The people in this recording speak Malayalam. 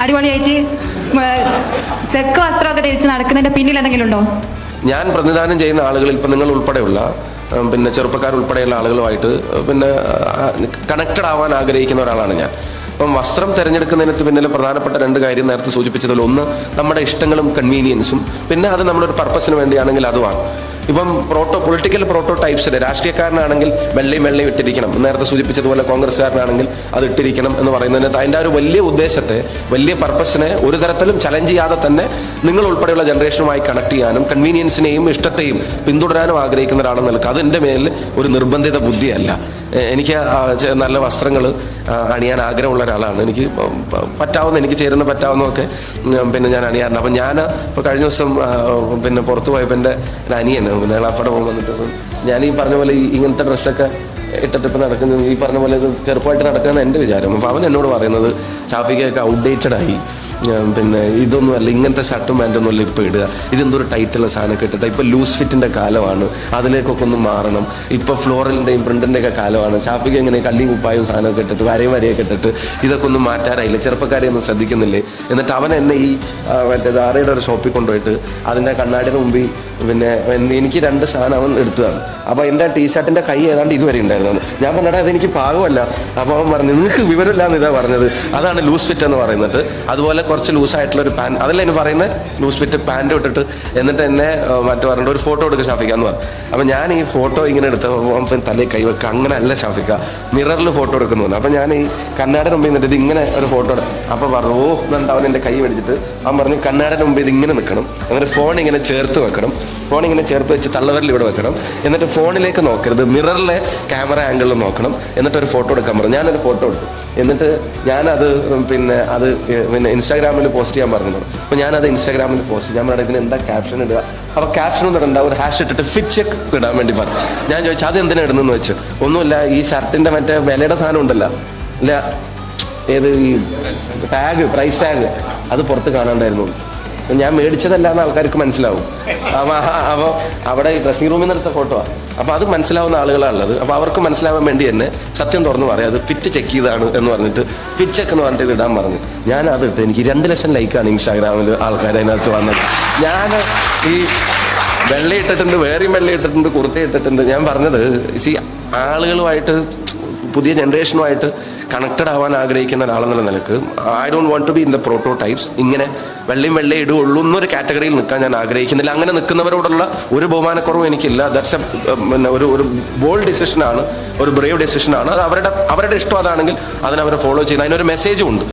അടിപൊളിയായിട്ട് ചെക്ക് വസ്ത്രമൊക്കെ ധരിച്ച് നടക്കുന്നതിന്റെ പിന്നിൽ എന്തെങ്കിലും ഉണ്ടോ? ഞാൻ പ്രതിനിധാനം ചെയ്യുന്ന ആളുകളിൽ ഇപ്പം നിങ്ങൾ ഉൾപ്പെടെയുള്ള പിന്നെ ചെറുപ്പക്കാരുൾപ്പെടെയുള്ള ആളുകളുമായിട്ട് പിന്നെ കണക്റ്റഡ് ആവാൻ ആഗ്രഹിക്കുന്ന ഒരാളാണ് ഞാൻ. അപ്പം വസ്ത്രം തിരഞ്ഞെടുക്കുന്നതിന് പിന്നിലെ പ്രധാനപ്പെട്ട രണ്ട് കാര്യം നേരത്തെ സൂചിപ്പിച്ചതിൽ ഒന്ന് നമ്മുടെ ഇഷ്ടങ്ങളും കൺവീനിയൻസും, പിന്നെ അത് നമ്മളൊരു പർപ്പസിന് വേണ്ടിയാണെങ്കിൽ അതുമാണ്. ഇപ്പം പൊളിറ്റിക്കൽ പ്രോട്ടോടൈപ്സിൽ രാഷ്ട്രീയക്കാരനാണെങ്കിൽ വെള്ളയും ഇട്ടിരിക്കണം, നേരത്തെ സൂചിപ്പിച്ചതുപോലെ കോൺഗ്രസ്സുകാരനാണെങ്കിൽ അത് ഇട്ടിരിക്കണം എന്ന് പറയുന്നതിന് അതിൻ്റെ ഒരു വലിയ ഉദ്ദേശത്തെ, വലിയ പർപ്പസിനെ ഒരു തരത്തിലും ചലഞ്ച് ചെയ്യാതെ തന്നെ നിങ്ങൾ ഉൾപ്പെടെയുള്ള ജനറേഷനുമായി കണക്ട് ചെയ്യാനും കൺവീനിയൻസിനെയും ഇഷ്ടത്തെയും പിന്തുടരാനും ആഗ്രഹിക്കുന്ന ഒരാളെന്ന് നിൽക്കുക. അത് എൻ്റെ മേലിൽ ഒരു നിർബന്ധിത ബുദ്ധിയല്ല. എനിക്ക് നല്ല വസ്ത്രങ്ങൾ അണിയാൻ ആഗ്രഹമുള്ള ഒരാളാണ്. എനിക്ക് എനിക്ക് ചേരുന്ന പറ്റാവുന്നതൊക്കെ പിന്നെ ഞാൻ അണിയാറുണ്ട്. അപ്പം ഞാൻ ഇപ്പോൾ കഴിഞ്ഞ ദിവസം പിന്നെ പുറത്തു പോയപ്പോൾ എൻ്റെ അനിയൻ പിന്നെ അപ്പടെ വന്നിട്ട് ഞാൻ ഈ പറഞ്ഞ പോലെ ഇങ്ങനത്തെ ഡ്രസ്സൊക്കെ ഇട്ടിട്ട് ഇപ്പം നടക്കുന്നത്, ഈ പറഞ്ഞ പോലെ ഇത് ചെറുപ്പമായിട്ട് നടക്കുകയെന്ന് എൻ്റെ വിചാരം. അപ്പോൾ അവൻ എന്നോട് പറയുന്നത് ഷാഫിക്കൊക്കെ ഔട്ട്ഡേറ്റഡായി, പിന്നെ ഇതൊന്നുമല്ല, ഇങ്ങനത്തെ ഷർട്ടും പാൻറ്റൊന്നും അല്ല ഇപ്പോൾ ഇടുക, ഇതെന്തൊരു ടൈറ്റുള്ള സാധനമൊക്കെ ഇട്ടിട്ട് ഇപ്പോൾ ലൂസ് ഫിറ്റിൻ്റെ കാലമാണ്, അതിലേക്കൊക്കെ ഒന്ന് മാറണം, ഇപ്പോൾ ഫ്ലോറലിൻ്റെയും പ്രിൻറ്റിൻ്റെയൊക്കെ കാലമാണ്, ഷാഫിക്ക് ഇങ്ങനെ കള്ളിയും കുപ്പായും സാധനമൊക്കെ ഇട്ടിട്ട് വരയൊക്കെ ഇട്ടിട്ട് ഇതൊക്കെ ഒന്നും മാറ്റാറായില്ല, ചെറുപ്പക്കാരെ ഒന്നും ശ്രദ്ധിക്കുന്നില്ലേ. എന്നിട്ട് അവൻ എന്നെ ഈ മറ്റേ ദാറയുടെ ഒരു ഷോപ്പിൽ കൊണ്ടുപോയിട്ട് അതിൻ്റെ കണ്ണാടിയുടെ മുമ്പിൽ പിന്നെ എനിക്ക് രണ്ട് സാധനം അവൻ എടുത്തതാണ്. അപ്പോൾ എൻ്റെ ടീഷർട്ടിൻ്റെ കൈ ഏതാണ്ട് ഇതുവരെ ഉണ്ടായിരുന്നു. ഞാൻ പറഞ്ഞാൽ അതെനിക്ക് പാകമല്ല. അപ്പോൾ അവൻ പറഞ്ഞു നിങ്ങൾക്ക് വിവരമില്ലാന്ന് ഇതാ പറഞ്ഞത്, അതാണ് ലൂസ് ഫിറ്റ് എന്ന് പറയുന്നത്. അതുപോലെ കുറച്ച് ലൂസായിട്ടുള്ളൊരു പാൻറ്, അതല്ല എനിക്ക് പറയുന്നത്, ലൂസ് ഫിറ്റ് പാൻറ് ഇട്ടിട്ട് എന്നിട്ട് എന്നെ മറ്റു പറഞ്ഞിട്ട് ഒരു ഫോട്ടോ എടുക്കുക ഷാഫിക്കാന്ന് പറഞ്ഞു. അപ്പോൾ ഞാൻ ഈ ഫോട്ടോ ഇങ്ങനെ എടുത്ത് തലയിൽ കൈവെക്കുക, അങ്ങനെ അല്ല ഷാഫിക്ക, മിററിൽ ഫോട്ടോ എടുക്കുന്നു. അപ്പോൾ ഞാൻ ഈ കണ്ണാടിന് മുമ്പിൽ നിന്നിട്ട് ഇങ്ങനെ ഒരു ഫോട്ടോ എടുക്കും. അപ്പോൾ പറഞ്ഞു ഓ എന്നുണ്ട്, അവൻ എൻ്റെ കൈ മേടിച്ചിട്ട് അവൻ പറഞ്ഞു കണ്ണാടിന് മുമ്പിൽ ഇത് ഇങ്ങനെ നിൽക്കണം, എന്നിട്ട് ഫോൺ ഇങ്ങനെ ചേർത്ത് വെക്കണം, ഫോൺ ഇങ്ങനെ ചേർത്ത് വെച്ച് തള്ളവരിൽ ഇവിടെ വെക്കണം, എന്നിട്ട് ഫോണിലേക്ക് നോക്കരുത്, മിററിലെ ക്യാമറ ആംഗിളിൽ നോക്കണം, എന്നിട്ട് ഒരു ഫോട്ടോ എടുക്കാൻ പറഞ്ഞു. ഞാനൊരു ഫോട്ടോ എടുത്തു. എന്നിട്ട് ഞാനത് പിന്നെ ഇൻസ്റ്റാഗ്രാമിൽ പോസ്റ്റ് ചെയ്യാൻ പറഞ്ഞു. അപ്പോൾ ഞാനത് ഇൻസ്റ്റാഗ്രാമിൽ പോസ്റ്റ് ചെയ്യാൻ പറഞ്ഞാൽ ഇതിന് എന്താ ക്യാപ്ഷൻ ഇടുക. അപ്പോൾ ക്യാപ്ഷൻ ഒന്നും ഇടണ്ട, ഒരു ഹാഷ് ഇട്ടിട്ട് ഫിറ്റ് ചെക്ക് ഇടാൻ വേണ്ടി പറഞ്ഞു. ഞാൻ ചോദിച്ചു അത് എന്തിനാ ഇടുന്നെന്ന് വെച്ചു. ഒന്നുമില്ല, ഈ ഷർട്ടിൻ്റെ മറ്റേ വിലയുടെ സാധനം ഉണ്ടല്ലോ, ഇല്ല ഏത് ഈ ടാഗ്, പ്രൈസ് ടാഗ്, അത് പുറത്ത് കാണാണ്ടായിരുന്നു. ഞാൻ മേടിച്ചതല്ല എന്ന് ആൾക്കാർക്ക് മനസ്സിലാവും. അപ്പോൾ അവിടെ ഡ്രസ്സിംഗ് റൂമിൽ നിന്ന് എടുത്ത ഫോട്ടോ ആണ്. അപ്പോൾ അത് മനസ്സിലാവുന്ന ആളുകളാണുള്ളത്. അപ്പോൾ അവർക്ക് മനസ്സിലാവാൻ വേണ്ടി തന്നെ സത്യം തുറന്ന് പറയാം, അത് ഫിറ്റ് ചെക്ക് ചെയ്താണ് എന്ന് പറഞ്ഞിട്ട് ഫിറ്റ് ചെക്ക് എന്ന് പറഞ്ഞിട്ട് ഇത് ഇടാൻ പറഞ്ഞു. ഞാൻ അത് ഇട്ട് എനിക്ക് 2 ലക്ഷം ലൈക്കാണ് ഇൻസ്റ്റാഗ്രാമിൽ ആൾക്കാർ അതിനകത്ത് വന്നത്. ഞാൻ ഈ വെള്ള ഇട്ടിട്ടുണ്ട്, വേറെയും വെള്ള ഇട്ടിട്ടുണ്ട്, കുർത്ത ഇട്ടിട്ടുണ്ട്. ഞാൻ പറഞ്ഞത് ആളുകളുമായിട്ട്, പുതിയ ജനറേഷനുമായിട്ട് കണക്റ്റഡ് ആവാൻ ആഗ്രഹിക്കുന്ന ഒരാളെന്നുള്ള നിലക്ക് I don't want to be in the prototypes. ഇങ്ങനെ വെള്ളയും ഇടുകയുള്ളൂ എന്നൊരു കാറ്റഗറിയിൽ നിൽക്കാൻ ഞാൻ ആഗ്രഹിക്കുന്നില്ല. അങ്ങനെ നിൽക്കുന്നവരോടുള്ള ഒരു ബഹുമാനക്കുറവും എനിക്കില്ല. ദാറ്റ്സ് പിന്നെ ഒരു ബോൾഡ് ഡിസിഷനാണ്, ഒരു ബ്രേവ് ഡിസിഷനാണ്. അത് അവരുടെ ഇഷ്ടം അതാണെങ്കിൽ അതിനവരെ ഫോളോ ചെയ്യുന്ന അതിനൊരു മെസ്സേജും ഉണ്ട്.